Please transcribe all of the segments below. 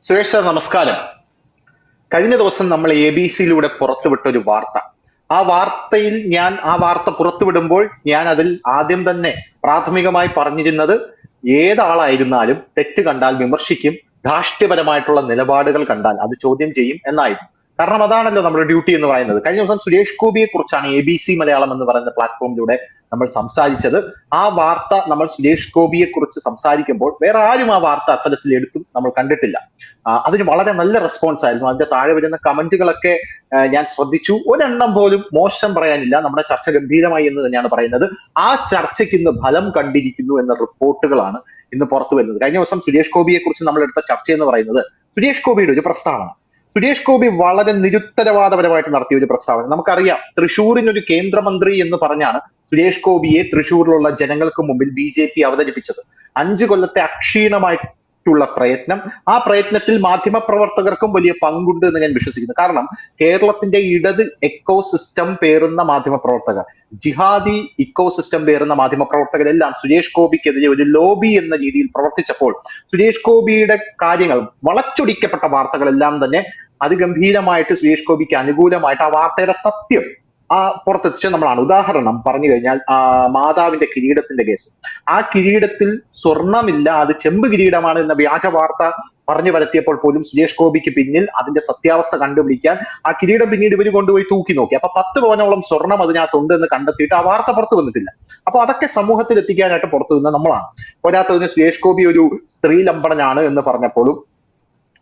Suresh sir നമസ്കാരം. കഴിഞ്ഞ ദിവസം നമ്മൾ ABC-യിലൂടെ പുറത്തുവിട്ട ഒരു വാർത്ത. ആ വാർത്ത പുറത്തുവിടുമ്പോൾ ഞാൻ അതിൽ ആദ്യം തന്നെ പ്രാഥമികമായി പറഞ്ഞിരുന്നത് ഏതാളായിരുന്നാലും തെറ്റ് കണ്ടാൽ വിമർശിക്കും, ധാർഷ്ട്യപരമായിട്ടുള്ള നിലപാടുകൾ കണ്ടാൽ അത് ചോദ്യം ചെയ്യും എന്നായിരുന്നു. കാരണം അതാണല്ലോ നമ്മുടെ ഡ്യൂട്ടി എന്ന് പറയുന്നത്. കഴിഞ്ഞ ദിവസം സുരേഷ് ഗോപിയെ കുറിച്ചാണ് ABC മലയാളം എന്ന് പറയുന്ന പ്ലാറ്റ്ഫോമിലൂടെ നമ്മൾ സംസാരിച്ചത്. ആ വാർത്ത നമ്മൾ സുരേഷ് ഗോപിയെ കുറിച്ച് സംസാരിക്കുമ്പോൾ വേറെ ആരും ആ വാർത്ത അത്തരത്തിൽ എടുത്തും നമ്മൾ കണ്ടിട്ടില്ല. അതിന് വളരെ നല്ല റെസ്പോൺസ് ആയിരുന്നു. അതിന്റെ താഴെ വരുന്ന കമന്റുകളൊക്കെ ഞാൻ ശ്രദ്ധിച്ചു. ഒരെണ്ണം പോലും മോശം പറയാനില്ല. നമ്മുടെ ചർച്ച ഗംഭീരമായി എന്ന് തന്നെയാണ് പറയുന്നത്. ആ ചർച്ചയ്ക്ക് ഇന്ന് ഫലം കണ്ടിരിക്കുന്നു എന്ന റിപ്പോർട്ടുകളാണ് ഇന്ന് പുറത്തു വരുന്നത്. കഴിഞ്ഞ ദിവസം സുരേഷ് ഗോപിയെ കുറിച്ച് നമ്മൾ എടുത്ത ചർച്ച എന്ന് പറയുന്നത് സുരേഷ് ഗോപിയുടെ ഒരു പ്രസ്താവന. സുരേഷ് ഗോപി വളരെ നിരുത്തരവാദപരമായിട്ട് നടത്തിയ ഒരു പ്രസ്താവന. നമുക്കറിയാം, തൃശ്ശൂരിനൊരു കേന്ദ്രമന്ത്രി എന്ന് പറഞ്ഞാണ് സുരേഷ് ഗോപിയെ തൃശ്ശൂരിലുള്ള ജനങ്ങൾക്ക് മുമ്പിൽ BJP അവതരിപ്പിച്ചത്. 5 കൊല്ലത്തെ അക്ഷീണമായിട്ടുള്ള പ്രയത്നം, ആ പ്രയത്നത്തിൽ മാധ്യമപ്രവർത്തകർക്കും വലിയ പങ്കുണ്ട് എന്ന് ഞാൻ വിശ്വസിക്കുന്നു. കാരണം കേരളത്തിന്റെ ഇടത് എക്കോസിസ്റ്റം പേറുന്ന മാധ്യമപ്രവർത്തകർ, ജിഹാദി ഇക്കോസിസ്റ്റം പേറുന്ന മാധ്യമപ്രവർത്തകരെല്ലാം സുരേഷ് ഗോപിക്കെതിരെ ഒരു ലോബി എന്ന രീതിയിൽ പ്രവർത്തിച്ചപ്പോൾ സുരേഷ് ഗോപിയുടെ കാര്യങ്ങൾ, വളച്ചൊടിക്കപ്പെട്ട വാർത്തകളെല്ലാം തന്നെ അതിഗംഭീരമായിട്ട് സുരേഷ് ഗോപിക്ക് അനുകൂലമായിട്ട് ആ വാർത്തയുടെ സത്യം പുറത്തെത്തിച്ച നമ്മളാണ്. ഉദാഹരണം പറഞ്ഞു കഴിഞ്ഞാൽ മാതാവിന്റെ കിരീടത്തിന്റെ കേസ്. ആ കിരീടത്തിൽ സ്വർണമില്ല, അത് ചെമ്പ് കിരീടമാണ് എന്ന വ്യാജ വാർത്ത പറഞ്ഞു പരത്തിയപ്പോൾ പോലും സുരേഷ് ഗോപിക്ക് പിന്നിൽ അതിന്റെ സത്യാവസ്ഥ കണ്ടുപിടിക്കാൻ ആ കിരീടം പിന്നീട് ഇവർ കൊണ്ടുപോയി തൂക്കി നോക്കി. അപ്പൊ 10 പവനോളം സ്വർണം അതിനകത്തുണ്ട് എന്ന് കണ്ടെത്തിയിട്ട് ആ വാർത്ത പുറത്തു വന്നിട്ടില്ല. അപ്പൊ അതൊക്കെ സമൂഹത്തിൽ എത്തിക്കാനായിട്ട് പുറത്തു നിന്ന് നമ്മളാണ്. പോരാത്തതിന് സുരേഷ് ഗോപി ഒരു സ്ത്രീ ലംബടനാണ് എന്ന് പറഞ്ഞപ്പോഴും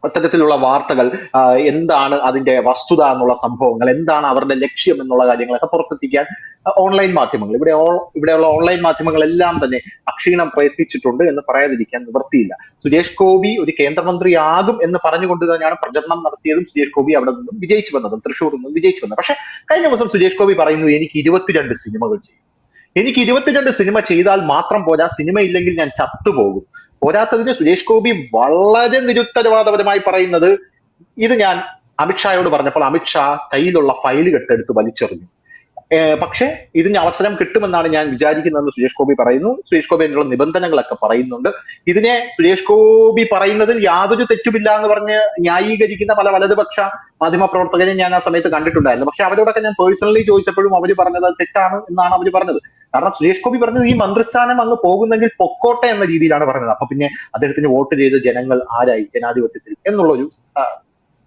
അത്തരത്തിലുള്ള വാർത്തകൾ, എന്താണ് അതിന്റെ വസ്തുത എന്നുള്ള സംഭവങ്ങൾ, എന്താണ് അവരുടെ ലക്ഷ്യം എന്നുള്ള കാര്യങ്ങളൊക്കെ പുറത്തെത്തിക്കാൻ ഓൺലൈൻ മാധ്യമങ്ങൾ, ഇവിടെയുള്ള ഓൺലൈൻ മാധ്യമങ്ങളെല്ലാം തന്നെ അക്ഷീണം പ്രയത്നിച്ചിട്ടുണ്ട് എന്ന് പറയാതിരിക്കാൻ നിവൃത്തിയില്ല. സുരേഷ് ഗോപി ഒരു കേന്ദ്രമന്ത്രിയാകും എന്ന് പറഞ്ഞുകൊണ്ട് തന്നെയാണ് പ്രചരണം നടത്തിയതും സുരേഷ് ഗോപി അവിടെ നിന്നും വിജയിച്ചു വന്നതും, തൃശ്ശൂരിൽ നിന്നും വിജയിച്ചു വന്നത്. പക്ഷെ കഴിഞ്ഞ ദിവസം സുരേഷ് ഗോപി പറയുന്നു, എനിക്ക് 22 സിനിമകൾ ചെയ്യും. എനിക്ക് 22 സിനിമ ചെയ്താൽ മാത്രം പോരാ, സിനിമ ഇല്ലെങ്കിൽ ഞാൻ ചത്തുപോകും. പോരാത്തതിന് സുരേഷ് ഗോപി വളരെ നിരുത്തരവാദപരമായി പറയുന്നത്, ഇത് ഞാൻ അമിത്ഷായോട് പറഞ്ഞപ്പോൾ അമിത്ഷാ കയ്യിലുള്ള ഫയൽ കെട്ടെടുത്ത് വലിച്ചെറിഞ്ഞു. പക്ഷെ ഇതിന് അവസരം കിട്ടുമെന്നാണ് ഞാൻ വിചാരിക്കുന്നതെന്ന് സുരേഷ് ഗോപി പറയുന്നു. സുരേഷ് ഗോപി അതിനുള്ള നിബന്ധനകളൊക്കെ പറയുന്നുണ്ട്. ഇതിനെ സുരേഷ് ഗോപി പറയുന്നതിൽ യാതൊരു തെറ്റുമില്ല എന്ന് പറഞ്ഞ് ന്യായീകരിക്കുന്ന പല വലതുപക്ഷ മാധ്യമപ്രവർത്തകരെ ഞാൻ ആ സമയത്ത് കണ്ടിട്ടുണ്ടായിരുന്നു. പക്ഷെ അവരോടൊക്കെ ഞാൻ പേഴ്സണലി ചോദിച്ചപ്പോഴും അവർ പറഞ്ഞത് തെറ്റാണ് എന്നാണ് അവർ പറഞ്ഞത്. കാരണം സുരേഷ് ഗോപി പറഞ്ഞത് ഈ മന്ത്രിസ്ഥാനം അങ്ങ് പോകുന്നെങ്കിൽ പൊക്കോട്ടെ എന്ന രീതിയിലാണ് പറഞ്ഞത്. അപ്പൊ പിന്നെ അദ്ദേഹത്തിന് വോട്ട് ചെയ്ത ജനങ്ങൾ ആരായി ജനാധിപത്യത്തിൽ എന്നുള്ളൊരു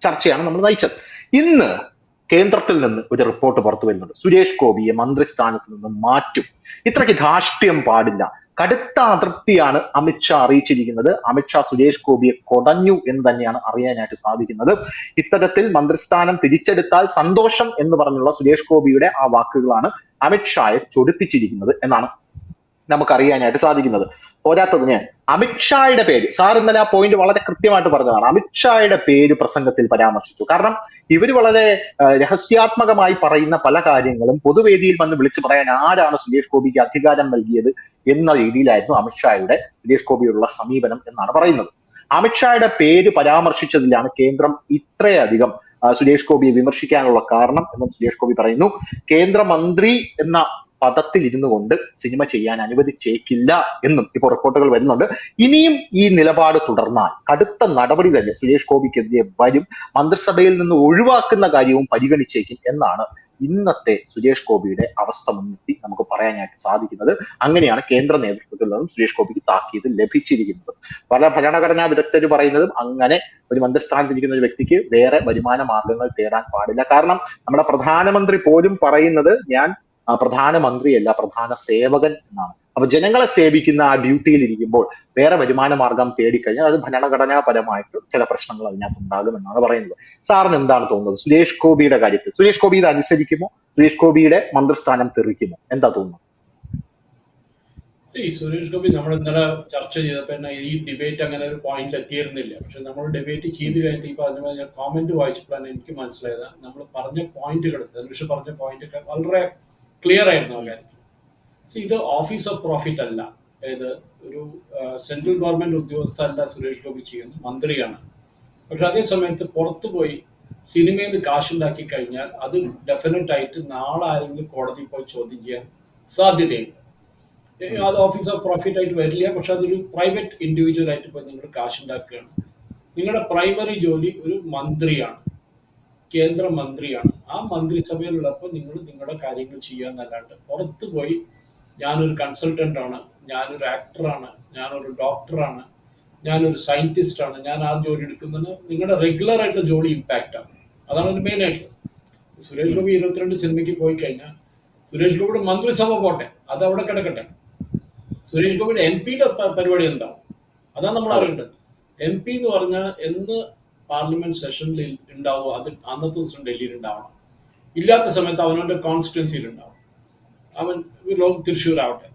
ചർച്ചയാണ് നമ്മൾ നയിച്ചത്. ഇന്ന് കേന്ദ്രത്തിൽ നിന്ന് ഒരു റിപ്പോർട്ട് പുറത്തു വരുന്നുണ്ട്, സുരേഷ് ഗോപിയെ മന്ത്രിസ്ഥാനത്ത് നിന്ന് മാറ്റും. ഇത്രയ്ക്ക് ധാർഷ്ട്യം പാടില്ല. കടുത്ത അതൃപ്തിയാണ് അമിത്ഷാ അറിയിച്ചിരിക്കുന്നത്. അമിത്ഷാ സുരേഷ് ഗോപിയെ കൊടഞ്ഞു എന്ന് തന്നെയാണ് അറിയാനായിട്ട് സാധിക്കുന്നത്. ഇത്തരത്തിൽ മന്ത്രിസ്ഥാനം തിരിച്ചെടുത്താൽ സന്തോഷം എന്ന് പറഞ്ഞുള്ള സുരേഷ് ഗോപിയുടെ ആ വാക്കുകളാണ് അമിത്ഷായെ ചൊടിപ്പിച്ചിരിക്കുന്നത് എന്നാണ് നമുക്കറിയാനായിട്ട് സാധിക്കുന്നത്. പോരാത്തതിന് അമിത്ഷായുടെ പേര്, സാർ ഇന്നലെ ആ പോയിന്റ് വളരെ കൃത്യമായിട്ട് പറഞ്ഞതാണ്, അമിത്ഷായുടെ പേര് പ്രസംഗത്തിൽ പരാമർശിച്ചു. കാരണം ഇവർ വളരെ രഹസ്യാത്മകമായി പറയുന്ന പല കാര്യങ്ങളും പൊതുവേദിയിൽ വന്ന് വിളിച്ചു പറയാൻ ആരാണ് സുരേഷ് ഗോപിക്ക് അധികാരം നൽകിയത് എന്ന രീതിയിലായിരുന്നു അമിത്ഷായുടെ സുരേഷ് ഗോപിയോടുള്ള സമീപനം എന്നാണ് പറയുന്നത്. അമിത്ഷായുടെ പേര് പരാമർശിച്ചതിലാണ് കേന്ദ്രം ഇത്രയധികം സുരേഷ് ഗോപിയെ വിമർശിക്കാനുള്ള കാരണം എന്നും സുരേഷ് ഗോപി പറയുന്നു. കേന്ദ്രമന്ത്രി എന്ന പദത്തിൽ ഇരുന്നു കൊണ്ട് സിനിമ ചെയ്യാൻ അനുവദിച്ചേക്കില്ല എന്നും ഇപ്പോൾ റിപ്പോർട്ടുകൾ വരുന്നുണ്ട്. ഇനിയും ഈ നിലപാട് തുടർന്നാൽ കടുത്ത നടപടി തന്നെ സുരേഷ് ഗോപിക്കെതിരെ വരും. മന്ത്രിസഭയിൽ നിന്ന് ഒഴിവാക്കുന്ന കാര്യവും പരിഗണിച്ചേക്കും എന്നാണ് ഇന്നത്തെ സുരേഷ് ഗോപിയുടെ അവസ്ഥ മുൻനിർത്തി നമുക്ക് പറയാനായിട്ട് സാധിക്കുന്നത്. അങ്ങനെയാണ് കേന്ദ്ര നേതൃത്വത്തിൽ നിന്നും സുരേഷ് ഗോപിക്ക് താക്കീത് ലഭിച്ചിരിക്കുന്നത്. പല ഭരണഘടനാ വിദഗ്ധർ പറയുന്നതും അങ്ങനെ ഒരു മന്ത്രിസ്ഥാനത്തിരിക്കുന്ന ഒരു വ്യക്തിക്ക് വേറെ വരുമാന മാർഗങ്ങൾ തേടാൻ പാടില്ല. കാരണം നമ്മുടെ പ്രധാനമന്ത്രി പോലും പറയുന്നത്, ഞാൻ പ്രധാനമന്ത്രിയല്ല, പ്രധാന സേവകൻ എന്നാണ്. അപ്പൊ ജനങ്ങളെ സേവിക്കുന്ന ആ ഡ്യൂട്ടിയിൽ ഇരിക്കുമ്പോൾ വേറെ വരുമാന മാർഗം തേടിക്കഴിഞ്ഞാൽ അത് ഭരണഘടനാപരമായിട്ട് ചില പ്രശ്നങ്ങൾ അതിനകത്ത് ഉണ്ടാകും എന്നാണ് പറയുന്നത്. സാറിന് എന്താണ് തോന്നുന്നത് സുരേഷ് ഗോപിയുടെ കാര്യത്തിൽ? സുരേഷ് ഗോപി ഇത് അനുസരിക്കുമോ? സുരേഷ് ഗോപിയുടെ മന്ത്രിസ്ഥാനം തെറിക്കുമോ? എന്താ തോന്നുന്നത്? സുരേഷ് ഗോപി നമ്മൾ ഇന്നലെ ചർച്ച ചെയ്തപ്പോൾ തന്നെ ഈ ഡിബേറ്റ് അങ്ങനെ ഒരു പോയിന്റിൽ എത്തിയിരുന്നില്ല. പക്ഷെ നമ്മൾ ഡിബേറ്റ് ചെയ്ത് കഴിഞ്ഞിട്ട് ഇപ്പൊ അതിന് ഞാൻ കോമെന്റ് വായിച്ചപ്പോഴാണ് എനിക്ക് മനസ്സിലായത് നമ്മൾ പറഞ്ഞ പോയിന്റുകൾ, ധനുഷ് പറഞ്ഞ പോയിന്റൊക്കെ വളരെ ക്ലിയർ ആയിരുന്നു ആ കാര്യത്തിൽ. ഇത് ഓഫീസ് ഓഫ് പ്രോഫിറ്റ് അല്ല, അതായത് ഒരു സെൻട്രൽ ഗവൺമെന്റ് ഉദ്യോഗസ്ഥരല്ല സുരേഷ് ഗോപി ചെയ്യുന്നത്, മന്ത്രിയാണ്. പക്ഷെ അതേ സമയത്ത് പുറത്തു പോയി സിനിമയിൽ നിന്ന് കാശുണ്ടാക്കി കഴിഞ്ഞാൽ അത് ഡെഫിനറ്റ് ആയിട്ട് നാളെ ആരെങ്കിലും കോടതിയിൽ പോയി ചോദ്യം ചെയ്യാൻ സാധ്യതയുണ്ട്. അത് ഓഫീസ് ഓഫ് പ്രോഫിറ്റ് ആയിട്ട് വരില്ല, പക്ഷെ അതൊരു പ്രൈവറ്റ് ഇൻഡിവിജ്വൽ ആയിട്ട് പോയി നിങ്ങൾ കാശുണ്ടാക്കുകയാണ്. നിങ്ങളുടെ പ്രൈമറി ജോലി ഒരു മന്ത്രിയാണ്, കേന്ദ്രമന്ത്രിയാണ്. ആ മന്ത്രിസഭയിലുള്ളപ്പോൾ നിങ്ങൾ നിങ്ങളുടെ കാര്യങ്ങൾ ചെയ്യാന്നല്ലാണ്ട് പുറത്ത് പോയി ഞാനൊരു കൺസൾട്ടന്റ് ആണ്, ഞാനൊരു ആക്ടറാണ്, ഞാനൊരു ഡോക്ടറാണ്, ഞാനൊരു സയന്റിസ്റ്റ് ആണ്, ഞാൻ ആ ജോലി എടുക്കുന്നത് നിങ്ങളുടെ റെഗുലർ ആയിട്ടുള്ള ജോലി ഇമ്പാക്റ്റ് ആണ്. അതാണ് ഒരു മെയിൻ ആയിട്ട്. സുരേഷ് ഗോപി 22 സിനിമയ്ക്ക് പോയി കഴിഞ്ഞാൽ സുരേഷ് ഗോപിയുടെ മന്ത്രിസഭ പോട്ടെ, അത് അവിടെ കിടക്കട്ടെ. സുരേഷ് ഗോപിയുടെ എം പിയുടെ പരിപാടി എന്താണ്, അതാണ് നമ്മൾ അതെ അറിയേണ്ടത്. എം പി എന്ന് പറഞ്ഞാൽ എന്ന് പാർലമെന്റ് സെഷനിൽ ഉണ്ടാവുക, അത് അന്നത്തെ ദിവസം ഡൽഹിയിൽ ഉണ്ടാവണം. ഇല്ലാത്ത സമയത്ത് അവനവന്റെ കോൺസ്റ്റിറ്റ്യുവൻസിയിൽ ഉണ്ടാവും. അവൻ തൃശ്ശൂർ ആവട്ടെ,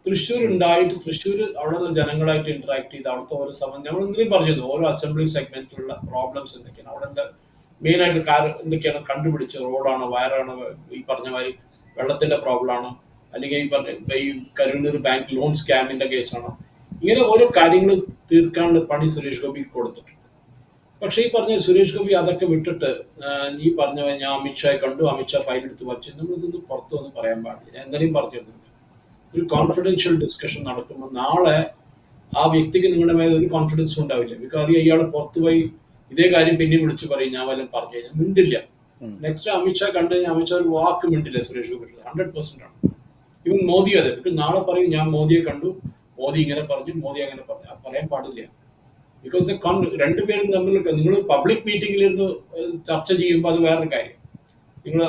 തൃശ്ശൂർ ഉണ്ടായിട്ട് തൃശ്ശൂർ അവിടെയുള്ള ജനങ്ങളായിട്ട് ഇന്ററാക്ട് ചെയ്ത് അവിടുത്തെ ഓരോ സമയം നമ്മൾ എന്തെങ്കിലും പറഞ്ഞിരുന്നു, ഓരോ അസംബ്ലി സെഗ്മെന്റിലുള്ള പ്രോബ്ലംസ് എന്തൊക്കെയാണ്, അവിടെ മെയിൻ ആയിട്ട് എന്തൊക്കെയാണ് കണ്ടുപിടിച്ച്, റോഡാണോ, വയറാണോ, ഈ പറഞ്ഞ മാതിരി വെള്ളത്തിന്റെ പ്രോബ്ലം ആണോ, അല്ലെങ്കിൽ ഈ പറഞ്ഞ ഈ കരുണൂർ ബാങ്ക് ലോൺ സ്കാമിന്റെ കേസാണോ, ഇങ്ങനെ ഓരോ കാര്യങ്ങൾ തീർക്കാനുള്ള പണി സുരേഷ് ഗോപി കൊടുത്തിട്ടുണ്ട്. പക്ഷേ ഈ പറഞ്ഞ സുരേഷ് ഗോപി അതൊക്കെ വിട്ടിട്ട് ഈ പറഞ്ഞ ഞാൻ അമിത്ഷായെ കണ്ടു, അമിത്ഷാ ഫയൽ എടുത്ത് വച്ചു, നമ്മളിതൊന്നും പുറത്തൊന്നും പറയാൻ പാടില്ല. ഞാൻ എന്തായാലും പറഞ്ഞിരുന്നില്ല, ഒരു അതെ കോൺഫിഡൻഷ്യൽ ഡിസ്കഷൻ നടക്കുമ്പോൾ നാളെ ആ വ്യക്തിക്ക് നിങ്ങളുടെ മേലെ ഒരു കോൺഫിഡൻസും ഉണ്ടാവില്ല. ബിക്കോസ് അറിയാം ഇയാൾ പുറത്തു പോയി ഇതേ കാര്യം പിന്നെയും വിളിച്ചു പറയും, ഞാൻ വല്ലതും പറഞ്ഞു കഴിഞ്ഞാൽ മിണ്ടില്ല. ഉം. നെക്സ്റ്റ് അമിത്ഷാ കണ്ടു കഴിഞ്ഞാൽ അമിത്ഷാ ഒരു വാക്ക് മിണ്ടില്ല സുരേഷ് ഗോപി, 100% ആണ്. ഇവൻ മോദി അതെ, ബിക്കോസ് നാളെ പറയും ഞാൻ മോദിയെ കണ്ടു, മോദി ഇങ്ങനെ പറഞ്ഞു, മോദി അങ്ങനെ പറഞ്ഞു, അത് പറയാൻ പാടില്ല. ബിക്കോസ് രണ്ടുപേരും തമ്മിൽ നിങ്ങൾ പബ്ലിക് മീറ്റിംഗിലിരുന്ന് ചർച്ച ചെയ്യുമ്പോൾ അത് വേറൊരു കാര്യം. നിങ്ങൾ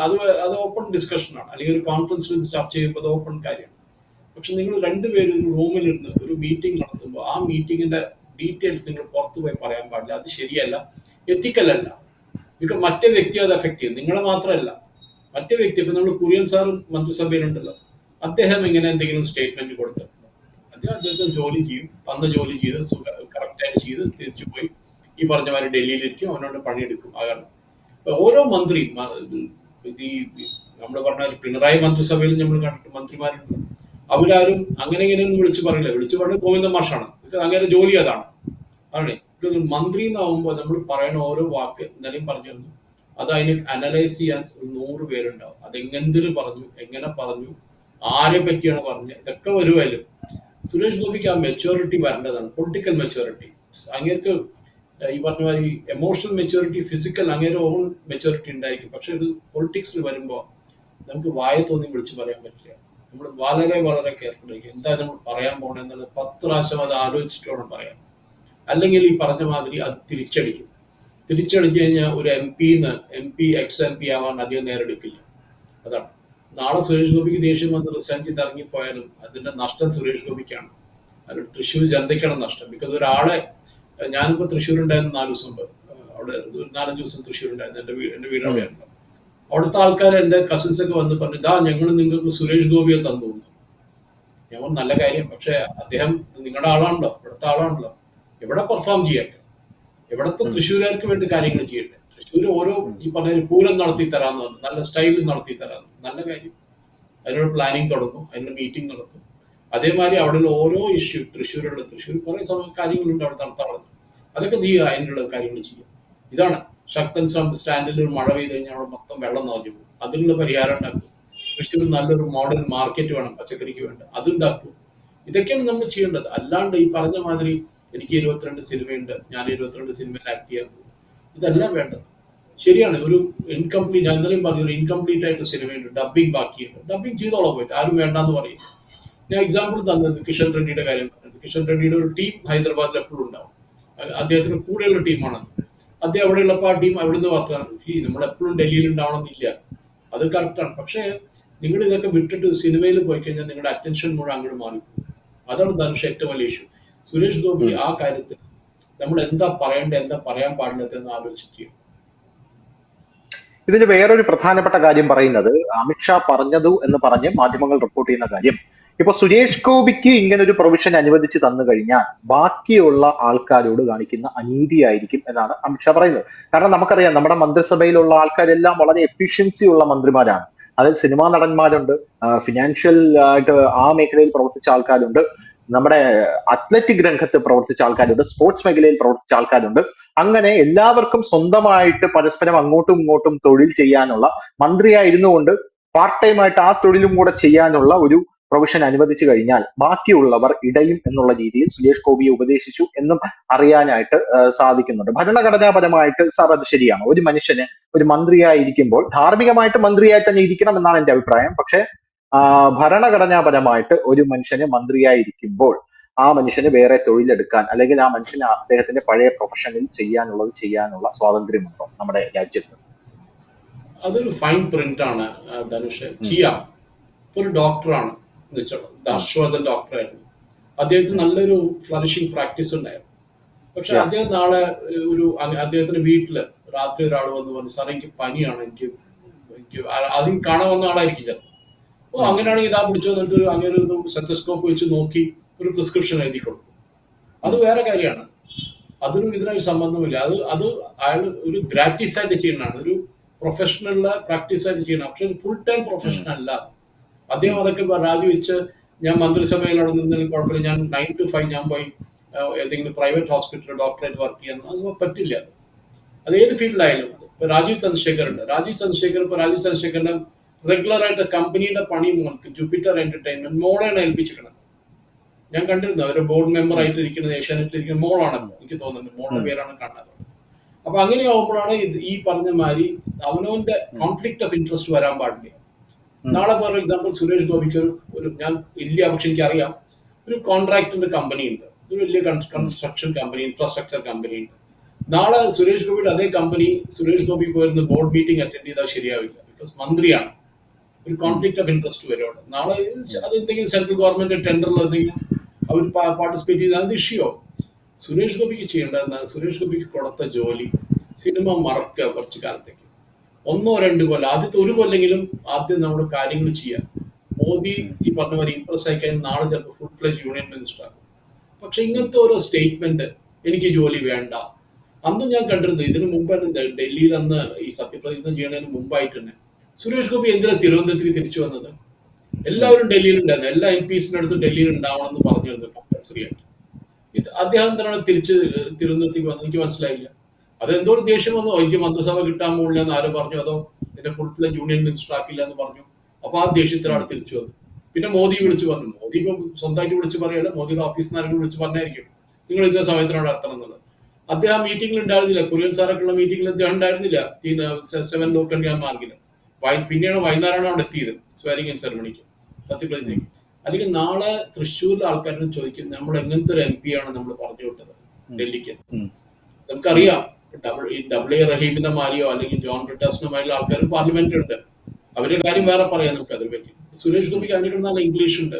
അത് ഓപ്പൺ ഡിസ്കഷനാണ്, അല്ലെങ്കിൽ ഒരു കോൺഫറൻസിൽ ചർച്ച ചെയ്യുമ്പോൾ അത് ഓപ്പൺ കാര്യമാണ്. പക്ഷെ നിങ്ങൾ രണ്ടുപേരും ഒരു റൂമിലിരുന്ന് ഒരു മീറ്റിംഗ് നടത്തുമ്പോൾ ആ മീറ്റിംഗിന്റെ ഡീറ്റെയിൽസ് നിങ്ങൾ പുറത്തു പോയി പറയാൻ പാടില്ല. അത് ശരിയല്ല, എത്തിക്കലല്ല. ബിക്കോസ് മറ്റേ വ്യക്തി അത് എഫക്ട് ചെയ്യും, നിങ്ങളെ മാത്രമല്ല മറ്റേ വ്യക്തി. ഇപ്പൊ നമ്മൾ കുര്യൻ സാറും മന്ത്രിസഭയിലുണ്ടല്ലോ, അദ്ദേഹം ഇങ്ങനെ എന്തെങ്കിലും സ്റ്റേറ്റ്മെന്റ് കൊടുത്തിട്ടുണ്ടോ? അദ്ദേഹത്തിന് ജോലി ചെയ്യും, തന്ന ജോലി ചെയ്ത് കറക്റ്റായിട്ട് ചെയ്ത് തിരിച്ചു പോയി ഈ പറഞ്ഞ മാതിരി ഡൽഹിയിലിരിക്കും, അവനോട് പണിയെടുക്കും. കാരണം ഓരോ മന്ത്രിയും ഈ നമ്മൾ പറഞ്ഞ പിണറായി മന്ത്രിസഭയിൽ നമ്മൾ കണ്ടിട്ട് മന്ത്രിമാരുണ്ട്, അവരാരും അങ്ങനെ ഇങ്ങനെയൊന്നും വിളിച്ചു പറയില്ല. വിളിച്ചു പറഞ്ഞ ഗോവിന്ദ മാഷാണ്, അങ്ങനെ ജോലി അതാണ്. ആണ് മന്ത്രി എന്നാവുമ്പോൾ നമ്മൾ പറയുന്ന ഓരോ വാക്ക് എന്തായാലും പറഞ്ഞിരുന്നു, അത് അതിന് അനലൈസ് ചെയ്യാൻ 100 പേരുണ്ടാവും. അതെങ്ങനെ പറഞ്ഞു, എങ്ങനെ പറഞ്ഞു, ആരെ പറ്റിയാണ് പറഞ്ഞത്, ഇതൊക്കെ വരുമല്ലോ. സുരേഷ് ഗോപിക്ക് ആ മെച്ചൂരിറ്റി വരേണ്ടതാണ്, പൊളിറ്റിക്കൽ മെച്ചൂരിറ്റി. അങ്ങേർക്ക് ഈ പറഞ്ഞ മാതിരി എമോഷണൽ മെച്ചൂരിറ്റി, ഫിസിക്കൽ അങ്ങേരെ ഓൺ മെച്ചൂരിറ്റി ഉണ്ടായിരിക്കും. പക്ഷെ ഇത് പൊളിറ്റിക്സിൽ വരുമ്പോൾ നമുക്ക് വായ തോന്നി വിളിച്ചു പറയാൻ പറ്റില്ല. നമ്മൾ വളരെ വളരെ കെയർഫുൾ ആയിരിക്കും, എന്താ നമ്മൾ പറയാൻ പോണെന്നുള്ളത് 10 പ്രാവശ്യം അത് ആലോചിച്ചിട്ട് വേണം പറയാൻ. അല്ലെങ്കിൽ ഈ പറഞ്ഞ മാതിരി അത് തിരിച്ചടിക്കും. തിരിച്ചടിച്ചു കഴിഞ്ഞാൽ ഒരു M P X M P ആവാൻ അധികം നേരം എടുക്കില്ല. അതാണ് നാളെ സുരേഷ് ഗോപിക്ക് ദേഷ്യം വന്ന് റിസൈൻ ചെയ്ത് ഇറങ്ങിപ്പോയാലും അതിന്റെ നഷ്ടം സുരേഷ് ഗോപിക്കാണ്, അത് തൃശ്ശൂർ ജനതയ്ക്കാണ് നഷ്ടം. ബിക്കോസ് ഒരാളെ ഞാനിപ്പോ തൃശ്ശൂർ ഉണ്ടായിരുന്നു 4 ദിവസം മുമ്പ്, അവിടെ ഒരു 4-5 ദിവസം തൃശ്ശൂർ ഉണ്ടായിരുന്നു, എന്റെ വീട് ഉം. അവിടെയായിരുന്നു. അവിടുത്തെ ആൾക്കാർ എന്റെ കസിൻസ് ഒക്കെ വന്ന് പറഞ്ഞു, ഇതാ ഞങ്ങൾ നിങ്ങൾക്ക് സുരേഷ് ഗോപിയെ തന്നു. ഞാൻ പറഞ്ഞു, നല്ല കാര്യം, പക്ഷെ അദ്ദേഹം നിങ്ങളുടെ ആളാണല്ലോ, ഇവിടുത്തെ ആളാണല്ലോ, ഇവിടെ പെർഫോം ചെയ്യട്ടെ, ഇവിടുത്തെ ഉം. തൃശ്ശൂരുകാർക്ക് വേണ്ടി കാര്യങ്ങൾ ചെയ്യട്ടെ. തൃശ്ശൂർ ഓരോ ഉം. ഈ പറഞ്ഞ പൂരം നടത്തി തരാന്ന് പറഞ്ഞു, നല്ല സ്റ്റൈലിൽ നടത്തി തരാന്ന്, നല്ല കാര്യം. അതിനൊരു പ്ലാനിങ് തുടങ്ങും, അതിന്റെ മീറ്റിംഗ് നടത്തും. അതേമാതിരി അവിടെയുള്ള ഓരോ ഇഷ്യൂ തൃശ്ശൂർ കുറെ കാര്യങ്ങളുണ്ട് അവിടെ നടത്താറുള്ളത്, അതൊക്കെ ചെയ്യുക, അതിനുള്ള കാര്യങ്ങൾ ചെയ്യുക. ഇതാണ് ശക്തൻ സ്റ്റാൻഡിൽ ഒരു മഴ പെയ്ത് കഴിഞ്ഞാൽ അവിടെ മൊത്തം വെള്ളം നിറഞ്ഞു പോകും, അതിനുള്ള പരിഹാരം ഉണ്ടാക്കും. തൃശ്ശൂർ നല്ലൊരു മോഡൽ മാർക്കറ്റ് വേണം പച്ചക്കറിക്ക് വേണ്ട, അതുണ്ടാക്കും. ഇതൊക്കെയാണ് നമ്മൾ ചെയ്യേണ്ടത്. അല്ലാണ്ട് ഈ പറഞ്ഞ മാതിരി എനിക്ക് 22 സിനിമയുണ്ട്, ഞാൻ 22 സിനിമയിൽ ആക്ട് ചെയ്യാൻ പോകും, ഇതല്ല വേണ്ടത്. ശരിയാണ്, ഒരു ഇൻകംപ്ലീറ്റ്, ഞാൻ എന്തായാലും പറഞ്ഞു, ഒരു ഇൻകംപ്ലീറ്റ് ആയിട്ട് സിനിമയുണ്ട്, ഡബിങ് ബാക്കിയുണ്ട്, ഡബിങ് ചെയ്തോളാൻ പോയിട്ട് ആരും വേണ്ടാന്ന് പറയും. ഞാൻ എക്സാമ്പിൾ തന്നത് കിഷൻ റെഡ്ഡിയുടെ കാര്യം പറഞ്ഞത്. കിഷൻ റെഡ്ഡിയുടെ ഒരു ടീം ഹൈദരാബാദിൽ എപ്പോഴും ഉണ്ടാവും, അദ്ദേഹത്തിന് കൂടെയുള്ള ടീമാണ്. അദ്ദേഹം അവിടെ ഉള്ളപ്പോൾ ആ ടീം അവിടുന്ന് വാർത്തയാണ്. നമ്മൾ എപ്പോഴും ഡൽഹിയിൽ ഉണ്ടാവണമെന്നില്ല, അത് കറക്റ്റാണ്. പക്ഷേ നിങ്ങൾ ഇതൊക്കെ വിട്ടിട്ട് സിനിമയിൽ പോയി കഴിഞ്ഞാൽ നിങ്ങളുടെ അറ്റൻഷൻ മുഴുവൻ അങ്ങോട്ട് മാറി. അതാണ് ധനുഷ് ഏറ്റവും വലിയ ഇഷ്യൂ. സുരേഷ് ഗോപി ഉം. ആ കാര്യത്തിൽ നമ്മൾ എന്താ പറയേണ്ടത്, എന്താ പറയാൻ പാടില്ലെന്ന് ആലോചിക്കുക. ഇതിൽ വേറൊരു പ്രധാനപ്പെട്ട കാര്യം പറയുന്നത്, അമിത്ഷാ പറഞ്ഞതു എന്ന് പറഞ്ഞ് മാധ്യമങ്ങൾ റിപ്പോർട്ട് ചെയ്യുന്ന കാര്യം, ഇപ്പൊ സുരേഷ് ഗോപിക്ക് ഇങ്ങനെ ഒരു പ്രൊവിഷൻ അനുവദിച്ച് തന്നു കഴിഞ്ഞാൽ ബാക്കിയുള്ള ആൾക്കാരോട് കാണിക്കുന്ന അനീതിയായിരിക്കും എന്നാണ് അമിത്ഷാ പറയുന്നത്. കാരണം നമുക്കറിയാം, നമ്മുടെ മന്ത്രിസഭയിലുള്ള ആൾക്കാരെല്ലാം വളരെ എഫിഷ്യൻസി ഉള്ള മന്ത്രിമാരാണ്. അതിൽ സിനിമാ നടന്മാരുണ്ട്, ഫിനാൻഷ്യൽ ആയിട്ട് ആ മേഖലയിൽ പ്രവർത്തിച്ച ആൾക്കാരുണ്ട്, നമ്മുടെ അത്ലറ്റിക് രംഗത്ത് പ്രവർത്തിച്ച ആൾക്കാരുണ്ട്, സ്പോർട്സ് മേഖലയിൽ പ്രവർത്തിച്ച ആൾക്കാരുണ്ട്. അങ്ങനെ എല്ലാവർക്കും സ്വന്തമായിട്ട് പരസ്പരം അങ്ങോട്ടും ഇങ്ങോട്ടും തൊഴിൽ ചെയ്യാനുള്ള, മന്ത്രിയായിരുന്നു കൊണ്ട് പാർട്ട് ടൈം ആയിട്ട് ആ തൊഴിലും കൂടെ ചെയ്യാനുള്ള ഒരു പ്രൊവിഷൻ അനുവദിച്ചു കഴിഞ്ഞാൽ ബാക്കിയുള്ളവർ ഇടയും എന്നുള്ള രീതിയിൽ സുരേഷ് ഗോപിയെ ഉപദേശിച്ചു എന്നും അറിയാനായിട്ട് സാധിക്കുന്നുണ്ട്. ഭരണഘടനാപരമായിട്ട് സാർ അത് ശരിയാണ്. ഒരു മനുഷ്യന് ഒരു മന്ത്രിയായിരിക്കുമ്പോൾ ധാർമ്മികമായിട്ട് മന്ത്രിയായി തന്നെ ഇരിക്കണം എന്നാണ് എന്റെ അഭിപ്രായം. പക്ഷെ ഭരണഘടനാപരമായിട്ട് ഒരു മനുഷ്യന് മന്ത്രിയായിരിക്കുമ്പോൾ ആ മനുഷ്യന് വേറെ തൊഴിലെടുക്കാൻ അല്ലെങ്കിൽ ആ മനുഷ്യന് അദ്ദേഹത്തിന്റെ പഴയ പ്രൊഫഷനിൽ ചെയ്യാനുള്ള സ്വാതന്ത്ര്യമുണ്ടോ നമ്മുടെ രാജ്യത്ത്? അതൊരു ഫൈൻ പ്രിന്റ് ആണ് ധനുഷ്. ചെയ്യാം. ഇപ്പൊ ഒരു ഡോക്ടറാണ് എന്ന് വെച്ചോ, ഹർഷവർദ്ധൻ ഡോക്ടറായിരുന്നു. അദ്ദേഹത്തിന് നല്ലൊരു ഫ്ലറിഷിംഗ് പ്രാക്ടീസ് ഉണ്ടായിരുന്നു. പക്ഷെ Yeah. അദ്ദേഹം നാളെ അദ്ദേഹത്തിന്റെ വീട്ടില് രാത്രി ഒരാൾ വന്ന് പറഞ്ഞു, സാറേ എനിക്ക് പനിയാണ്, എനിക്ക് എനിക്ക് ആദ്യം കാണാൻ വന്ന ആളായിരിക്കും ചിലപ്പോൾ. അപ്പോൾ അങ്ങനെയാണെങ്കിൽ ഇതാ പിടിച്ചു വന്നിട്ട് അങ്ങനെ ഒരു സ്റ്റെത്തസ്കോപ്പ് വെച്ച് നോക്കി ഒരു പ്രിസ്ക്രിപ്ഷൻ എഴുതി കൊടുക്കും. അത് വേറെ കാര്യമാണ്. അതിനും ഇതിനൊരു സംബന്ധമില്ല. അത് അയാൾ ഒരു ഗ്രാറ്റിസ് ആയിട്ട് ചെയ്യുന്നതാണ്, ഒരു പ്രൊഫഷണൽ പ്രാക്ടീസ് ആയിട്ട് ചെയ്യണം. പക്ഷെ ഫുൾ ടൈം പ്രൊഫഷൻ അല്ല. അദ്ദേഹം അതൊക്കെ രാജിവെച്ച് ഞാൻ മന്ത്രിസഭയിൽ അവിടെ നിന്നെങ്കിലും കുഴപ്പമില്ല, ഞാൻ 9 to 5 ഞാൻ പോയി ഏതെങ്കിലും പ്രൈവറ്റ് ഹോസ്പിറ്റലിൽ ഡോക്ടറായിട്ട് വർക്ക് ചെയ്യാൻ അത് പറ്റില്ല. അത് ഏത് ഫീൽഡിലായാലും. ഇപ്പൊ രാജീവ് ചന്ദ്രശേഖർ ഉണ്ട്. രാജീവ് ചന്ദ്രശേഖറിന്റെ റെഗുലർ ആയിട്ട് കമ്പനിയുടെ പണി മോൾക്ക് ജൂപ്പിറ്റർ എന്റർടൈൻമെന്റ് മോളെയാണ് ഏൽപ്പിച്ചിരിക്കുന്നത്. ഞാൻ കണ്ടിരുന്നു. അവരുടെ ബോർഡ് മെമ്പർ ആയിട്ട് ഇരിക്കുന്നത് ഏഷ്യാനെറ്റിൽ ഇരിക്കുന്ന മോളാണല്ലോ, എനിക്ക് തോന്നുന്നത് മോളുടെ പേരാണ് കാണാറ്. അപ്പൊ അങ്ങനെയാവുമ്പോഴാണ് ഈ പറഞ്ഞ മാതിരി അവനവന്റെ കോൺഫ്ലിക്ട് ഓഫ് ഇൻട്രസ്റ്റ് വരാൻ പാടില്ല. നാളെ ഫോർ എക്സാമ്പിൾ സുരേഷ് ഗോപിക്ക് ഒരു ഞാൻ ഇല്ല, പക്ഷെ എനിക്കറിയാം, ഒരു കോൺട്രാക്ടിന്റെ കമ്പനി ഉണ്ട്, ഒരു വലിയ കൺസ്ട്രക്ഷൻ കമ്പനി, ഇൻഫ്രാസ്ട്രക്ചർ കമ്പനി ഉണ്ട്. നാളെ സുരേഷ് ഗോപിയുടെ അതേ കമ്പനി സുരേഷ് ഗോപി പോയിരുന്ന ബോർഡ് മീറ്റിംഗ് അറ്റൻഡ് ചെയ്താൽ ശരിയാവില്ല. ബിക്കോസ് മന്ത്രിയാണ്. ഒരു കോൺഫ്ലിക്ട് ഓഫ് ഇൻട്രസ്റ്റ് വരുവാണ്. നാളെ അത് എന്തെങ്കിലും സെൻട്രൽ ഗവൺമെന്റ് ടെൻഡറിൽ എന്തെങ്കിലും അവർ പാർട്ടിസിപ്പേറ്റ് ചെയ്താൽ അത് ഇഷ്യൂ. സുരേഷ് ഗോപിക്ക് ചെയ്യേണ്ടതെന്നാണ്, സുരേഷ് ഗോപിക്ക് കൊടുത്ത ജോലി സിനിമ മറക്കുക കുറച്ചു കാലത്തേക്ക്. 1-2 കൊല്ലം, ആദ്യത്തെ 1 കൊല്ലെങ്കിലും ആദ്യം നമ്മുടെ കാര്യങ്ങൾ ചെയ്യാം. മോദി ഈ പറഞ്ഞ പോലെ ഇംപ്രസ് ആയി കഴിഞ്ഞാൽ നാളെ ചിലപ്പോൾ ഫുൾ ഫ്ലെജ് യൂണിയൻ മിനിസ്റ്റർ ആകും. പക്ഷെ ഇങ്ങനത്തെ ഓരോ സ്റ്റേറ്റ്മെന്റ് എനിക്ക് ജോലി വേണ്ട. അന്ന് ഞാൻ കണ്ടിരുന്നു, ഇതിനു മുമ്പ് തന്നെ ഡൽഹിയിൽ അന്ന് ഈ സത്യപ്രതിജ്ഞ ചെയ്യുന്നതിന് മുമ്പായിട്ട് തന്നെ സുരേഷ് ഗോപി എന്തിനാ തിരുവനന്തപുരത്തേക്ക് തിരിച്ചു വന്നത്? എല്ലാവരും ഡൽഹിയിൽ ഉണ്ടായിരുന്നു, എല്ലാ MP-സിനടുത്ത് ഡൽഹിയിൽ ഉണ്ടാവണം എന്ന് പറഞ്ഞിരുന്നു കമ്പൽസറി ആയിട്ട്. അദ്ദേഹം എന്തിനാണ് തിരുവനന്തപുരത്തേക്ക് വന്നത് എനിക്ക് മനസ്സിലായില്ല. അതെന്തോ ഒരു ദേഷ്യം വന്നു, എനിക്ക് മന്ത്രിസഭ കിട്ടാൻ പോകില്ല എന്ന് ആരും പറഞ്ഞു, അതോ എന്നെ ഫുൾ ഫ്ലെജ് യൂണിയൻ മിനിസ്റ്റർ ആക്കില്ല എന്ന് പറഞ്ഞു. അപ്പൊ ആ ദേഷ്യത്തിലാണ് തിരിച്ചു വന്നത്. പിന്നെ മോദി വിളിച്ചു പറഞ്ഞു. മോദി ഇപ്പൊ സ്വന്തമായിട്ട് വിളിച്ച് പറയല്ല, മോദിയുടെ ഓഫീസിൽ നിന്ന് ആരെങ്കിലും വിളിച്ച് പറഞ്ഞായിരിക്കും നിങ്ങൾ ഇന്ന സമയത്തിനോട് എത്തണം എന്നുള്ളത്. അദ്ദേഹം മീറ്റിംഗിൽ ഉണ്ടായിരുന്നില്ല, കുര്യൻ സാറൊക്കെയുള്ള മീറ്റിംഗിൽ അദ്ദേഹം ഉണ്ടായിരുന്നില്ല. 7 ലോക്കൽ മാർഗില് പിന്നെയാണ് വൈകുന്നേരമാണ് അവിടെ എത്തിയത് സ്വയറിംഗ് ഇൻ സെറമണിക്ക്, സത്യപ്രതിജ്ഞയ്ക്ക്. അല്ലെങ്കിൽ നാളെ തൃശ്ശൂരിലെ ആൾക്കാരോട് ചോദിക്കും നമ്മൾ എങ്ങനത്തെ ഒരു MP ആണ് നമ്മൾ പറഞ്ഞു വിട്ടത് ഡൽഹിക്ക്. നമുക്കറിയാം, ഈ ഡബ്ല്യു റഹീമിന്റെ മാരിയോ അല്ലെങ്കിൽ ജോൺ ബ്രിട്ടാസിന്റെ മാരിയോ ആൾക്കാർ പാർലമെന്റിലുണ്ട്. അവരുടെ കാര്യം വേറെ പറയാം നമുക്ക് അതിനെ പറ്റി. സുരേഷ് ഗോപിക്ക് അതിനെ നല്ല ഇംഗ്ലീഷ് ഉണ്ട്,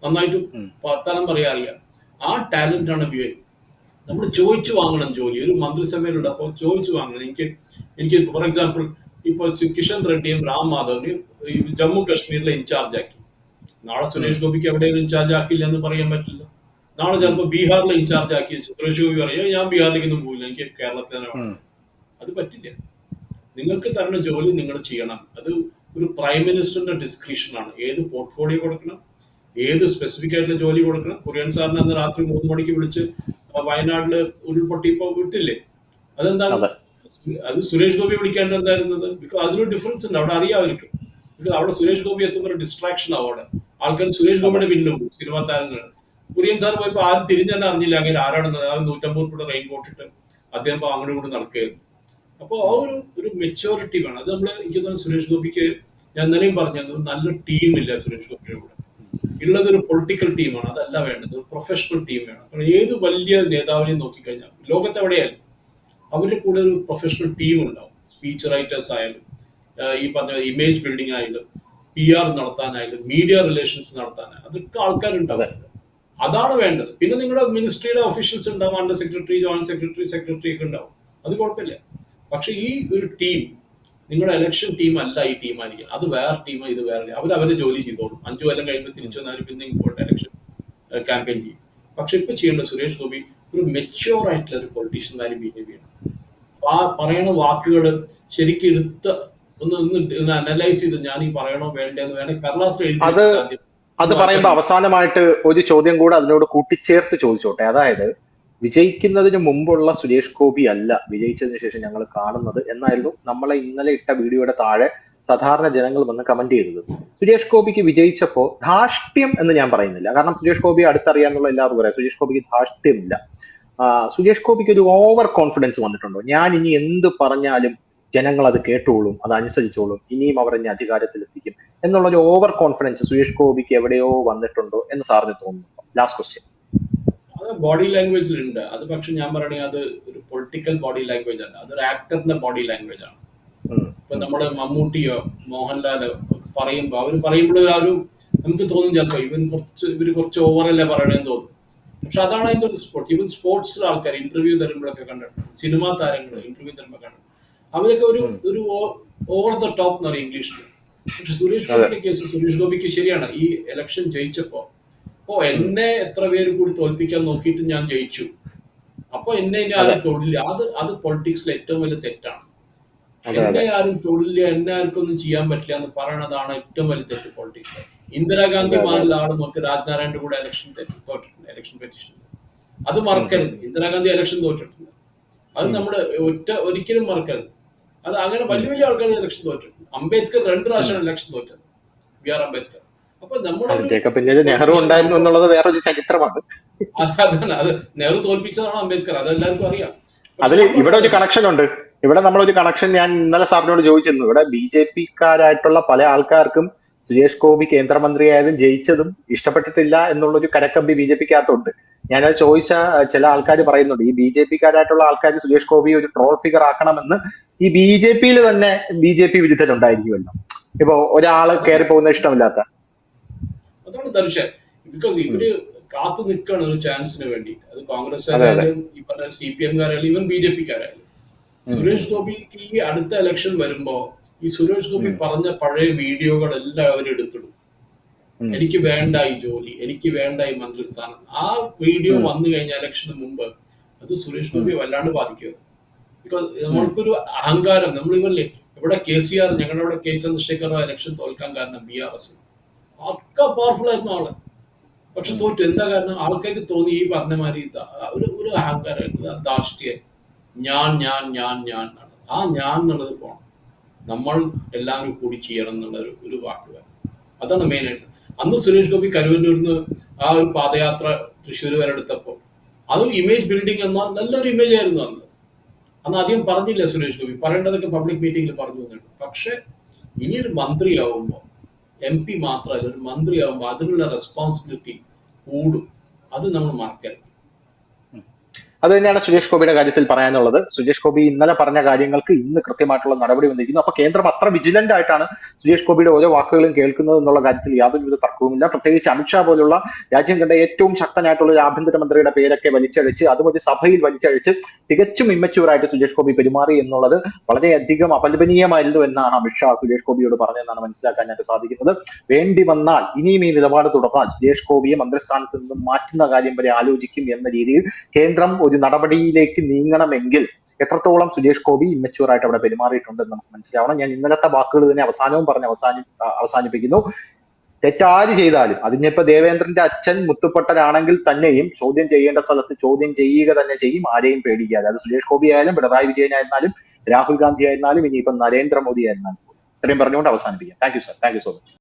നന്നായിട്ട് വർത്താനം പറയാൻ അറിയാം. ആ ടാലന്റ് ആണ് ഉപയോഗിക്കുന്നത്. നമ്മൾ ചോദിച്ചു വാങ്ങണം ജോലി. ഒരു മന്ത്രിസഭയിലുണ്ട്, അപ്പോൾ ചോദിച്ചു വാങ്ങണം. എനിക്ക് ഫോർ എക്സാമ്പിൾ ഇപ്പൊ കിഷൻ റെഡ്ഡിയും റാം മാധവിനെയും ജമ്മു കാശ്മീരിലെ ഇൻചാർജ് ആക്കി. നാളെ സുരേഷ് ഗോപിക്ക് എവിടെയെങ്കിലും ഇൻചാർജ് ആക്കില്ല എന്ന് പറയാൻ പറ്റില്ല. നാളെ ചിലപ്പോൾ ബീഹാറിലെ ഇൻചാർജ് ആക്കി സുരേഷ് ഗോപി പറയും ഞാൻ ബീഹാറിലേക്കൊന്നും പോകില്ല, എനിക്ക് കേരളത്തിൽ തന്നെ വേണം. അത് പറ്റില്ല. നിങ്ങൾക്ക് തരുന്ന ജോലി നിങ്ങൾ ചെയ്യണം. അത് ഒരു പ്രൈം മിനിസ്റ്ററിന്റെ ഡിസ്ക്രിപ്ഷൻ ആണ്. ഏത് പോർട്ട്ഫോളിയോ കൊടുക്കണം, ഏത് സ്പെസിഫിക് ആയിട്ടുള്ള ജോലി കൊടുക്കണം. കുര്യൻ സാറിന് അന്ന് രാത്രി 3 മണിക്ക് വിളിച്ച് വയനാട്ടില് ഉരുൾപൊട്ടിയപ്പോ വിട്ടില്ലേ? അതെന്താണ്? അത് സുരേഷ് ഗോപി വിളിക്കാണ്ട് എന്തായിരുന്നത്? ബിക്കോസ് അതിനൊരു ഡിഫറൻസ് ഉണ്ട്. അവിടെ അറിയാം അവർക്ക്. ബിക്കോസ് അവിടെ സുരേഷ് ഗോപി എത്തുമ്പോൾ ഡിസ്ട്രാക്ഷൻ ആവും. അവിടെ ആൾക്കാർ സുരേഷ് ഗോപിയുടെ പിന്നിലും സിനിമാ താരങ്ങൾ. കുര്യൻ സാർ പോയപ്പോ ആരും തിരിഞ്ഞു തന്നെ അറിഞ്ഞില്ല അങ്ങനെ ആരാണെന്നത്. ആ 150 രൂപ റെയിൻ കോട്ടിട്ട് അദ്ദേഹം അങ്ങോട്ടും ഇങ്ങോട്ടും നടക്കുകയായിരുന്നു. അപ്പോൾ ആ ഒരു മെച്യൂരിറ്റി വേണം. അത് എനിക്ക് തോന്നുന്നു സുരേഷ് ഗോപിക്ക്, ഞാൻ ഇന്നലെയും പറഞ്ഞു, നല്ല ടീമില്ല സുരേഷ് ഗോപിയുടെ കൂടെ ഉള്ളത്. ഒരു പൊളിറ്റിക്കൽ ടീമാണ്, അതല്ല വേണ്ടത്. ഒരു പ്രൊഫഷണൽ ടീം വേണം. കാരണം ഏത് വലിയ നേതാവിനെയും നോക്കിക്കഴിഞ്ഞാൽ ലോകത്തെവിടെയായാലും അവരുടെ കൂടെ ഒരു പ്രൊഫഷണൽ ടീം ഉണ്ടാവും. സ്പീച്ച് റൈറ്റേഴ്സ് ആയാലും, ഈ പറഞ്ഞ ഇമേജ് ബിൽഡിംഗ് ആയാലും, PR നടത്താനായാലും, മീഡിയ റിലേഷൻസ് നടത്താനായാലും, അതൊക്കെ ആൾക്കാരുണ്ടാവും. അതാണ് വേണ്ടത്. പിന്നെ നിങ്ങളുടെ മിനിസ്ട്രിയുടെ ഒഫീഷ്യൽസ് ഉണ്ടാവും, അണ്ടർ സെക്രട്ടറി, ജോയിന്റ് സെക്രട്ടറി ഒക്കെ ഉണ്ടാവും. അത് കുഴപ്പമില്ല. പക്ഷെ ഈ ഒരു ടീം നിങ്ങളുടെ ഇലക്ഷൻ ടീം അല്ല ഈ ടീമായിരിക്കും. അത് വേറെ ടീമാണ്, ഇത് വേറെ. അവരുടെ ജോലി ചെയ്തോളും. 5 കൊല്ലം കഴിയുമ്പോൾ തിരിച്ചു വന്നാൽ പിന്നെ ഇങ്ങോട്ട് ഇലക്ഷൻ ക്യാമ്പയിൻ ചെയ്യും. പക്ഷെ ഇപ്പൊ ചെയ്യേണ്ട സുരേഷ് ഗോപി ഒരു മെച്യൂർ ആയിട്ടുള്ള ഒരു പൊളിറ്റീഷ്യന്മാരെ ബിഹേവ് ചെയ്യണം. പറയണ വാക്കുകൾ ശരിക്കും എടുത്ത് ഒന്ന് അനലൈസ് ചെയ്ത് ഞാൻ ഈ പറയണോ വേണ്ടെന്ന് വേണേൽ കർലാസിൽ എഴുതി. അത് പറയുമ്പോൾ അവസാനമായിട്ട് ഒരു ചോദ്യം കൂടെ അതിനോട് കൂട്ടിച്ചേർത്ത് ചോദിച്ചോട്ടെ. അതായത് വിജയിക്കുന്നതിന് മുമ്പുള്ള സുരേഷ് ഗോപി അല്ല വിജയിച്ചതിന് ശേഷം ഞങ്ങൾ കാണുന്നത് എന്നായിരുന്നു നമ്മളെ ഇന്നലെ ഇട്ട വീഡിയോയുടെ താഴെ സാധാരണ ജനങ്ങൾ വന്ന് കമന്റ് ചെയ്തത്. സുരേഷ് ഗോപിക്ക് വിജയിച്ചപ്പോ ധാർഷ്ട്യം എന്ന് ഞാൻ പറയുന്നില്ല, കാരണം സുരേഷ് ഗോപിയെ അടുത്തറിയാന്നുള്ള എല്ലാവർക്കും പറയാം സുരേഷ് ഗോപിക്ക് ധാർഷ്ട്യമില്ല. സുരേഷ് ഗോപിക്ക് ഒരു ഓവർ കോൺഫിഡൻസ് വന്നിട്ടുണ്ടോ, ഞാൻ ഇനി എന്ത് പറഞ്ഞാലും ജനങ്ങൾ അത് കേട്ടോളും, അത് അനുസരിച്ചോളും, ഇനിയും അവർ എന്നെ അധികാരത്തിലെത്തിക്കും എന്നുള്ള ഒരു ഓവർ കോൺഫിഡൻസ് സുരേഷ് ഗോപിക്ക് എവിടെയോ വന്നിട്ടുണ്ടോ എന്ന് സാറിന് തോന്നുന്നു? Last question. അത് ബോഡി ലാംഗ്വേജിലുണ്ട്. അത് പക്ഷെ ഞാൻ പറയുകയാണെങ്കിൽ അത് ഒരു പൊളിറ്റിക്കൽ ബോഡി ലാംഗ്വേജ് അല്ല, അതൊരു ആക്ടറിന്റെ ബോഡി ലാംഗ്വേജ് ആണ്. ഇപ്പൊ നമ്മള് മമ്മൂട്ടിയോ മോഹൻലാലോ പറയുമ്പോ അവര് പറയുമ്പോൾ ആ ഒരു നമുക്ക് തോന്നും ചിലപ്പോ ഇവര് കുറച്ച് ഓവറല്ലേ പറയണേന്ന് തോന്നും. പക്ഷെ അതാണ് അതിന്റെ ഒരു സ്പോർട്സ്. ഈവൻ സ്പോർട്സിലെ ആൾക്കാർ ഇന്റർവ്യൂ തരുമ്പോഴൊക്കെ കണ്ടിട്ടുണ്ട്, സിനിമാ താരങ്ങൾ ഇന്റർവ്യൂ തരുമ്പോൾ കണ്ടിട്ടുണ്ട്, അവരൊക്കെ ഒരു ഓവർ ദ ടോപ്പ് എന്ന് പറയും ഇംഗ്ലീഷിൽ. പക്ഷെ സുരേഷ് ഗോപിയുടെ കേസ്, സുരേഷ് ഗോപിക്ക് ശരിയാണ് ഈ ഇലക്ഷൻ ജയിച്ചപ്പോ എന്നെ എത്ര പേര് കൂടി തോൽപ്പിക്കാൻ നോക്കിയിട്ട് ഞാൻ ജയിച്ചു, അപ്പൊ എന്നെ ഇനി ആരും തൊഴില്ല. അത് പൊളിറ്റിക്സിലെ ഏറ്റവും വലിയ തെറ്റാണ്. എന്നെ ആരും തൊഴില്ല, എന്നെ ആർക്കൊന്നും ചെയ്യാൻ പറ്റില്ല എന്ന് പറയണതാണ് ഏറ്റവും വലിയ തെറ്റ് പൊളിറ്റിക്സിലെ. ഇന്ദിരാഗാന്ധി മാരിൽ ആൾ നമുക്ക് രാജ്നാരായണന്റെ കൂടെ ഇലക്ഷൻ തോറ്റിട്ടുണ്ട്, ഇലക്ഷൻ പെറ്റീഷൻ. അത് മറക്കരുത്. ഇന്ദിരാഗാന്ധി ഇലക്ഷൻ തോറ്റിട്ടുണ്ട്, അത് നമ്മൾ ഒരിക്കലും മറക്കരുത്. അത് അങ്ങനെ വലിയ വലിയ ആൾക്കാർ ഇലക്ഷൻ തോറ്റിട്ടുണ്ട്. അംബേദ്കർ 2 പ്രാവശ്യം ഇലക്ഷൻ തോറ്റത്, ബി ആർ അംബേദ്കർ. അപ്പൊ പിന്നീട് നെഹ്റു ഉണ്ടായിരുന്നു എന്നുള്ളത് വേറൊരു ചരിത്രമാണ്. അതാണ്, അത് നെഹ്റു തോൽപ്പിച്ചതാണ് അംബേദ്കർ, അതെല്ലാവർക്കും അറിയാം. അതിൽ ഇവിടെ ഒരു കണക്ഷൻ ഉണ്ട്. ഇവിടെ നമ്മളൊരു കണക്ഷൻ ഞാൻ ഇന്നലെ സാറിനോട് ചോദിച്ചിരുന്നു. ഇവിടെ BJP-ക്കാരായിട്ടുള്ള പല ആൾക്കാർക്കും സുരേഷ് ഗോപി കേന്ദ്രമന്ത്രിയായതും ജയിച്ചതും ഇഷ്ടപ്പെട്ടിട്ടില്ല എന്നുള്ളൊരു കരക്കമ്പി BJP-ക്കകത്തുണ്ട്. ഞാനത് ചോദിച്ച ചില ആൾക്കാർ പറയുന്നുണ്ട്, ഈ BJP-ക്കാരായിട്ടുള്ള ആൾക്കാർ സുരേഷ് ഗോപി ഒരു ട്രോൾ ഫിഗർ ആക്കണമെന്ന് ഈ BJP-യിൽ തന്നെ BJP വിരുദ്ധരുണ്ടായിരിക്കുമല്ലോ. ഇപ്പൊ ഒരാള് കയറി പോകുന്ന ഇഷ്ടമില്ലാത്ത. അതാണ് ദർശൻ. ബിക്കോസ് ഇവര് കാത്തു നിൽക്കുകയാണ് ഒരു ചാൻസിന് വേണ്ടി. അത് കോൺഗ്രസ്സുകാരായാലും ഈ പറഞ്ഞ CPM-കാരായാലും ഈവൻ BJP-ക്കാരായാലും. സുരേഷ് ഗോപിക്ക് ഈ അടുത്ത ഇലക്ഷൻ വരുമ്പോ ഈ സുരേഷ് ഗോപി പറഞ്ഞ പഴയ വീഡിയോകൾ എല്ലാവരും എടുത്തിടും. എനിക്ക് വേണ്ട ഈ ജോലി, എനിക്ക് വേണ്ട ഈ മന്ത്രിസ്ഥാനം. ആ വീഡിയോ വന്നു കഴിഞ്ഞ ഇലക്ഷന് മുമ്പ് അത് സുരേഷ് ഗോപി വല്ലാണ്ട് ബാധിക്കുക. ബിക്കോസ് നമ്മൾക്കൊരു അഹങ്കാരം, നമ്മളിവല്ലേ ഇവിടെ KCR, ഞങ്ങളുടെ അവിടെ K. ചന്ദ്രശേഖർ ഇലക്ഷൻ തോൽക്കാൻ കാരണം BRS ഒക്കെ പവർഫുൾ ആയിരുന്നു ആള്. പക്ഷെ തോറ്റു. എന്താ കാരണം? ആൾക്കാർക്ക് തോന്നി ഈ പറഞ്ഞ മാതിരി ഒരു അഹങ്കാരം, ധാർഷ്ട്യം, ഞാൻ ഞാൻ ഞാൻ ഞാൻ ആണ്. ആ ഞാൻ എന്നുള്ളത് പോണം. നമ്മൾ എല്ലാവരും കൂടി ചെയ്യണം എന്നുള്ള ഒരു വാക്ക് വേണം. അതാണ് മെയിൻ ആയിട്ട്. അന്ന് സുരേഷ് ഗോപി കരുവന്നൂരിന്ന് ആ ഒരു പാദയാത്ര തൃശ്ശൂർ വരെ എടുത്തപ്പോൾ അതും ഇമേജ് ബിൽഡിംഗ് എന്ന നല്ലൊരു ഇമേജ് ആയിരുന്നു അന്ന് അധികം പറഞ്ഞില്ല സുരേഷ് ഗോപി. പറയേണ്ടതൊക്കെ പബ്ലിക് മീറ്റിംഗിൽ പറഞ്ഞു തന്നിട്ടുണ്ട്. പക്ഷെ ഇനിയൊരു മന്ത്രിയാവുമ്പോൾ MP മാത്രമല്ല, ഒരു മന്ത്രിയാവുമ്പോൾ അതിനുള്ള റെസ്പോൺസിബിലിറ്റി കൂടും. അത് നമ്മൾ മറക്കരുത്. അത് തന്നെയാണ് സുരേഷ് ഗോപിയുടെ കാര്യത്തിൽ പറയാനുള്ളത്. സുരേഷ് ഗോപി ഇന്നലെ പറഞ്ഞ കാര്യങ്ങൾക്ക് ഇന്ന് കൃത്യമായിട്ടുള്ള നടപടി വന്നിരിക്കുന്നു. അപ്പൊ കേന്ദ്രം അത്ര വിജിലന്റ് ആയിട്ടാണ് സുരേഷ് ഗോപിയുടെ ഓരോ വാക്കുകളും കേൾക്കുന്നത് എന്നുള്ള കാര്യത്തിൽ യാതൊരുവിധ തർക്കവുമില്ല. പ്രത്യേകിച്ച് അമിത്ഷാ പോലുള്ള രാജ്യം കണ്ട ഏറ്റവും ശക്തനായിട്ടുള്ള ഒരു ആഭ്യന്തരമന്ത്രിയുടെ പേരൊക്കെ വലിച്ചഴിച്ച്, അതും ഒരു സഭയിൽ വലിച്ചഴിച്ച് തികച്ചും ഇമ്മച്യൂറായിട്ട് സുരേഷ് ഗോപി പെരുമാറി എന്നുള്ളത് വളരെയധികം അപലപനീയമായിരുന്നു എന്നാണ് അമിത്ഷാ സുരേഷ് ഗോപിയോട് പറഞ്ഞതെന്നാണ് മനസ്സിലാക്കാനായിട്ട് സാധിക്കുന്നത്. വേണ്ടി വന്നാൽ ഇനിയും ഈ നിലപാട് തുടർന്നാൽ സുരേഷ് ഗോപിയെ മന്ത്രിസ്ഥാനത്ത് നിന്നും മാറ്റുന്ന കാര്യം വരെ ആലോചിക്കും എന്ന രീതിയിൽ കേന്ദ്രം ഒരു നടപടിയിലേക്ക് നീങ്ങണമെങ്കിൽ എത്രത്തോളം സുരേഷ് ഗോപി ഇമ്മച്യൂർ ആയിട്ട് അവിടെ പെരുമാറിയിട്ടുണ്ടെന്ന് നമുക്ക് മനസ്സിലാവണം. ഞാൻ ഇന്നലത്തെ വാക്കുകൾ തന്നെ അവസാനവും പറഞ്ഞ് അവസാനിപ്പിക്കുന്നു. തെറ്റാര് ചെയ്താലും, അതിനിപ്പോ ദേവേന്ദ്രന്റെ അച്ഛൻ മുത്തുപ്പട്ടനാണെങ്കിൽ തന്നെയും ചോദ്യം ചെയ്യേണ്ട സ്ഥലത്ത് ചോദ്യം ചെയ്യുക തന്നെ ചെയ്യും, ആരെയും പേടിക്കാതെ. അത് സുരേഷ് ഗോപി ആയാലും പിണറായി വിജയൻ ആയിരുന്നാലും രാഹുൽ ഗാന്ധി ആയിരുന്നാലും ഇനിയിപ്പം നരേന്ദ്രമോദി ആയിരുന്നാലും. ഇത്രയും പറഞ്ഞുകൊണ്ട് അവസാനിപ്പിക്കാം. Thank you sir, thank you so much.